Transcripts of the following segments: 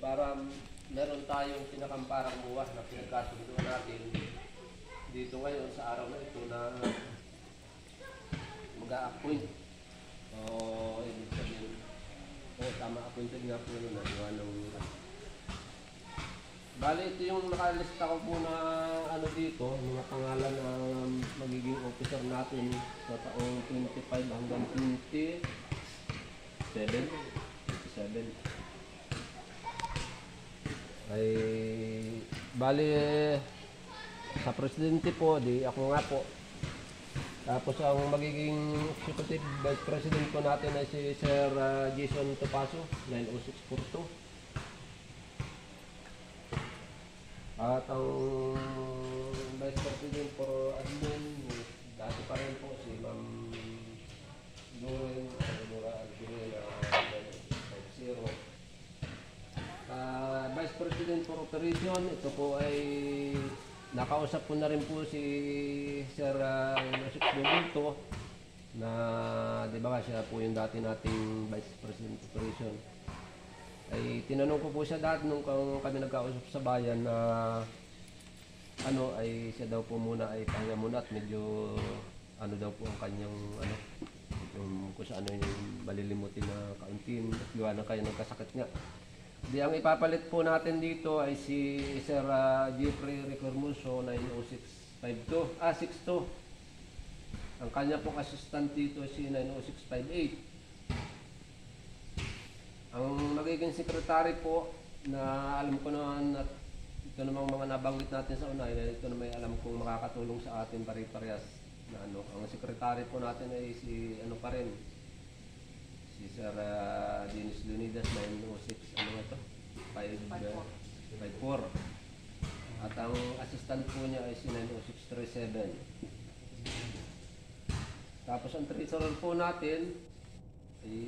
para meron tayong pinakamparang buwas na pinagkasunduan natin dito ngayon sa araw na ito na mag-a-appoint. Ibig sabihin, tama, appointed nga po na nagawa ng bali, ito yung nakalista ko po na ano dito, mga pangalan na magiging officer natin sa taong 25 hanggang 27. Ay, bali, sa presidente po, di ako nga po. Tapos ang magiging executive vice president po natin ay si Sir Jason Topacio, 90642. At ang Vice President for Admin, dati pa rin po si Ma'am Loren, Vice President for Operation, ito po ay nakausap ko na rin po si Sir Yosef Bubulto na di ba siya po yung dati nating Vice President Operation. Ay tinanong ko po siya dati nung kami nagkausap sa bayan na ay siya daw po muna ay pahinga muna at medyo daw po ang kanyang yung kung saan yung malilimutin na kauntin at gawa na kayo nagkasakit nga. Di ang ipapalit po natin dito ay si Sir Jeffrey Recurmuso 90652 Ang kanya pong assistant dito si 90658. Ang magiging sekretary po na alam ko naman at ito namang mga nabanggit natin sa una, ito na may alam kong makakatulong sa atin pare-parehas na ang sekretary po natin ay si pa rin, si Sir Dennis Leonidas 906 at ang assistant po niya ay si 90637. Tapos ang treasurer po natin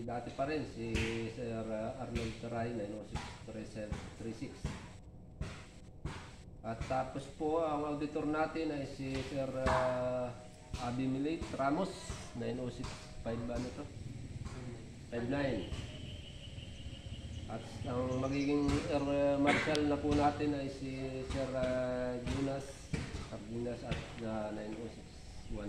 dati pa rin si Sir Arnold Taray 90636. At tapos po ang auditor natin ay si Sir Abimelech Ramos 90659. At ang magiging air marshal na po natin ay si Sir Jonas Cardenas at 90619.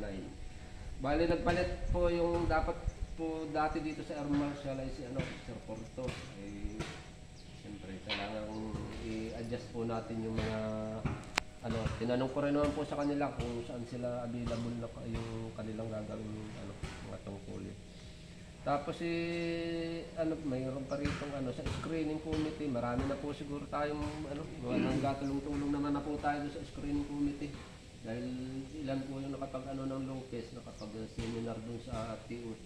Bali nagpalit po yung dapat po dati dito sa Air Marshal ay si Sir Porto. Siyempre kailangan i-adjust po natin yung mga tinanong ko rin naman po sa kanila kung saan sila available na yung kanilang gagawin mga tungkulin. Tapos mayroon pa rito sa screening committee. Marami na po siguro tayong naggatulong-tulong naman na po tayo sa screening committee. Dahil ilan po yung nakapag ng long case, nakapag seminar dun sa TOT.